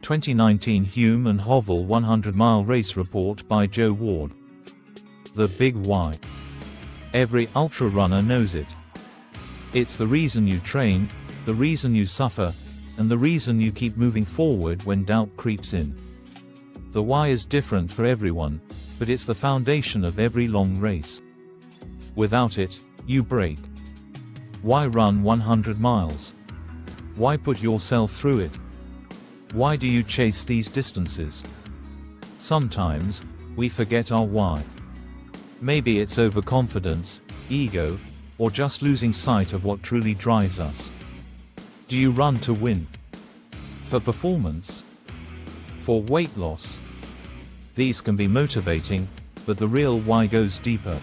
2019 Hume and Hovell 100-mile race report by Joe Ward. The Big Why. Every ultra runner knows it. It's the reason you train, the reason you suffer, and the reason you keep moving forward when doubt creeps in. The why is different for everyone, but it's the foundation of every long race. Without it, you break. Why run 100 miles? Why put yourself through it? Why do you chase these distances? Sometimes, we forget our why. Maybe it's overconfidence, ego, or just losing sight of what truly drives us. Do you run to win? For performance? For weight loss? These can be motivating, but the real why goes deeper.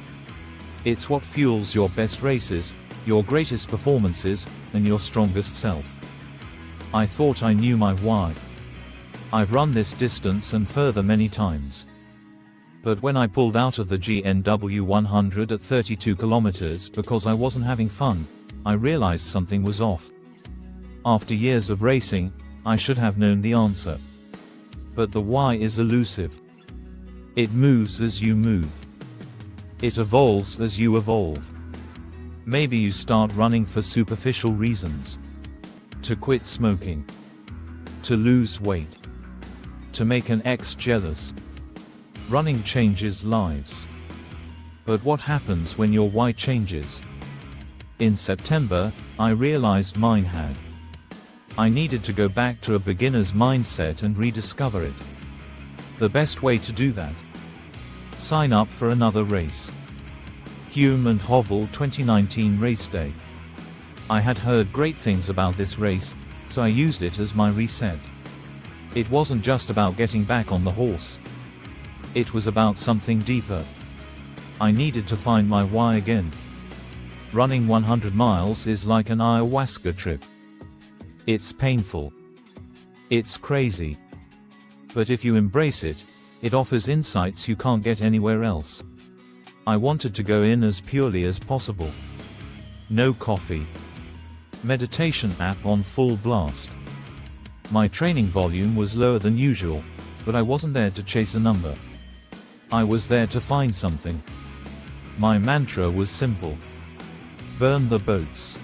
It's what fuels your best races, your greatest performances, and your strongest self. I thought I knew my why. I've run this distance and further many times. But when I pulled out of the GNW 100 at 32 kilometers because I wasn't having fun, I realized something was off. After years of racing, I should have known the answer. But the why is elusive. It moves as you move. It evolves as you evolve. Maybe you start running for superficial reasons. To quit smoking. To lose weight. To make an ex jealous. Running changes lives. But what happens when your why changes? In September, I realized mine had. I needed to go back to a beginner's mindset and rediscover it. The best way to do that? Sign up for another race. Hume and Hovell 2019 race day. I had heard great things about this race, so I used it as my reset. It wasn't just about getting back on the horse. It was about something deeper. I needed to find my why again. Running 100 miles is like an ayahuasca trip. It's painful. It's crazy. But if you embrace it, it offers insights you can't get anywhere else. I wanted to go in as purely as possible. No coffee. Meditation app on full blast. My training volume was lower than usual, but I wasn't there to chase a number. I was there to find something. My mantra was simple. Burn the boats.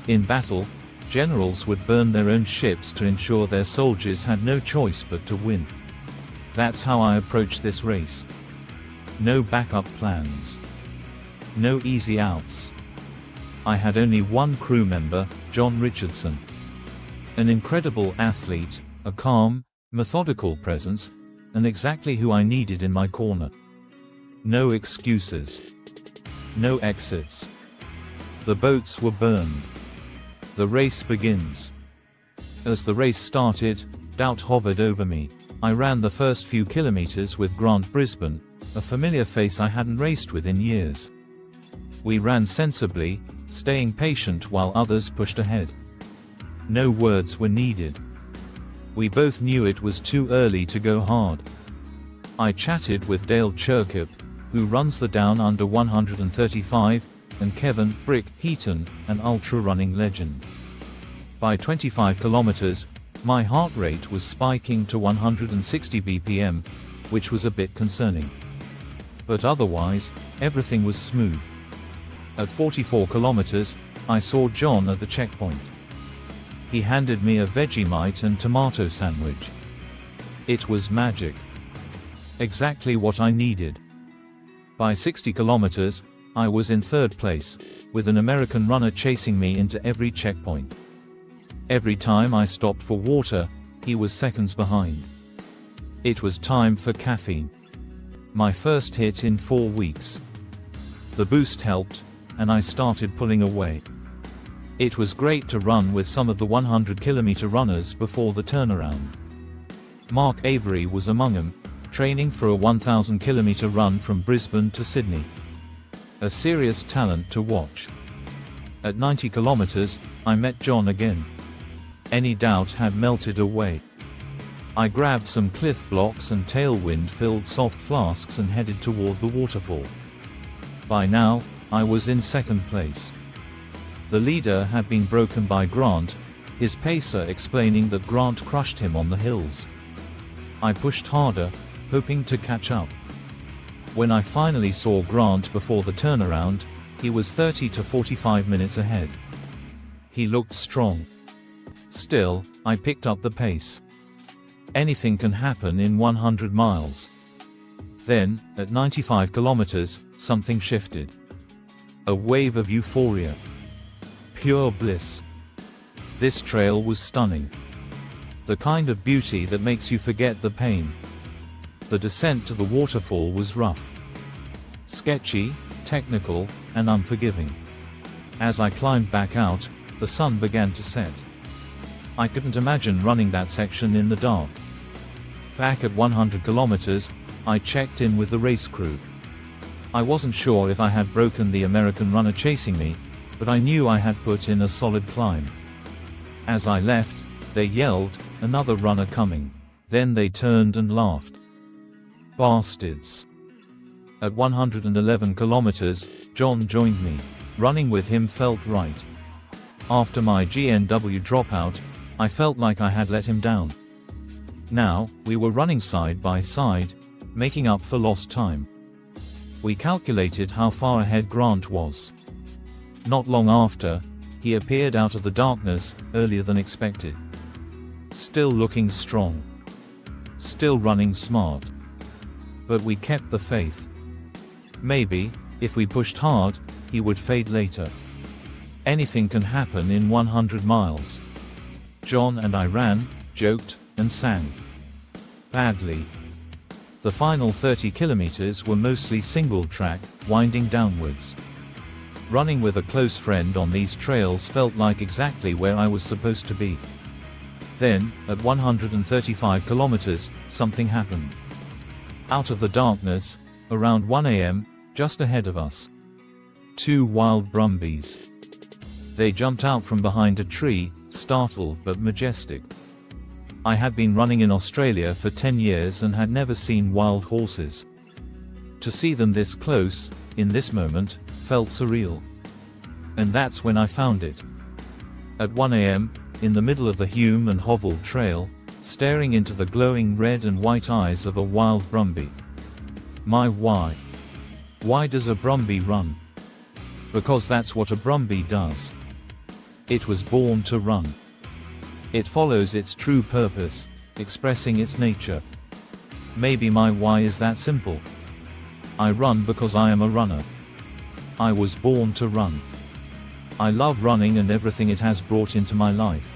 In battle, generals would burn their own ships to ensure their soldiers had no choice but to win. That's how I approached this race. No backup plans. No easy outs. I had only one crew member, John Richardson. An incredible athlete, a calm, methodical presence, and exactly who I needed in my corner. No excuses. No exits. The boats were burned. The race begins. As the race started, doubt hovered over me. I ran the first few kilometers with Grant Brisbane, a familiar face I hadn't raced with in years. We ran sensibly, staying patient while others pushed ahead. No words were needed. We both knew it was too early to go hard. I chatted with Dale Chirkip, who runs the Down Under 135, and Kevin "Brick" Heaton, an ultra-running legend. By 25 kilometers, my heart rate was spiking to 160 BPM, which was a bit concerning. But otherwise, everything was smooth. At 44 kilometers, I saw John at the checkpoint. He handed me a Vegemite and tomato sandwich. It was magic. Exactly what I needed. By 60 kilometers, I was in third place, with an American runner chasing me into every checkpoint. Every time I stopped for water, he was seconds behind. It was time for caffeine. My first hit in 4 weeks. The boost helped, and I started pulling away. It was great to run with some of the 100-kilometer runners before the turnaround. Mark Avery was among them, training for a 1,000-kilometer run from Brisbane to Sydney. A serious talent to watch. At 90 kilometers, I met John again. Any doubt had melted away. I grabbed some cliff blocks and tailwind-filled soft flasks and headed toward the waterfall. By now, I was in second place. The leader had been broken by Grant, his pacer explaining that Grant crushed him on the hills. I pushed harder, hoping to catch up. When I finally saw Grant before the turnaround, he was 30 to 45 minutes ahead. He looked strong. Still, I picked up the pace. Anything can happen in 100 miles. Then, at 95 kilometers, something shifted. A wave of euphoria. Pure bliss. This trail was stunning. The kind of beauty that makes you forget the pain. The descent to the waterfall was rough, sketchy, technical, and unforgiving. As I climbed back out, the sun began to set. I couldn't imagine running that section in the dark. Back at 100 kilometers, I checked in with the race crew. I wasn't sure if I had broken the American runner chasing me, but I knew I had put in a solid climb. As I left, they yelled, "Another runner coming." Then they turned and laughed. Bastards. At 111 kilometers, John joined me. Running with him felt right. After my GNW dropout, I felt like I had let him down. Now, we were running side by side, making up for lost time. We calculated how far ahead Grant was. Not long after, he appeared out of the darkness, earlier than expected. Still looking strong. Still running smart. But we kept the faith. Maybe, if we pushed hard, he would fade later. Anything can happen in 100 miles. John and I ran, joked, and sang. Badly. The final 30 kilometers were mostly single track, winding downwards. Running with a close friend on these trails felt like exactly where I was supposed to be. Then, at 135 kilometers, something happened. Out of the darkness, around 1 a.m., just ahead of us. 2 wild brumbies. They jumped out from behind a tree, startled but majestic. I had been running in Australia for 10 years and had never seen wild horses. To see them this close, in this moment, felt surreal. And that's when I found it. At 1 a.m., in the middle of the Hume and Hovell Trail, staring into the glowing red and white eyes of a wild brumby. My why? Why does a brumby run? Because that's what a brumby does. It was born to run. It follows its true purpose, expressing its nature. Maybe my why is that simple. I run because I am a runner. I was born to run. I love running and everything it has brought into my life.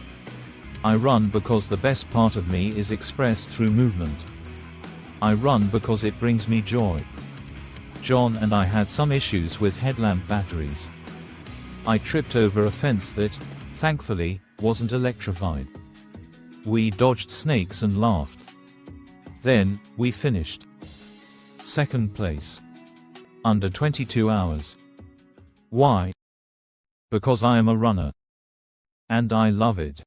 I run because the best part of me is expressed through movement. I run because it brings me joy. John and I had some issues with headlamp batteries. I tripped over a fence that, thankfully, wasn't electrified. We dodged snakes and laughed. Then, we finished. Second place. Under 22 hours. Why? Because I am a runner. And I love it.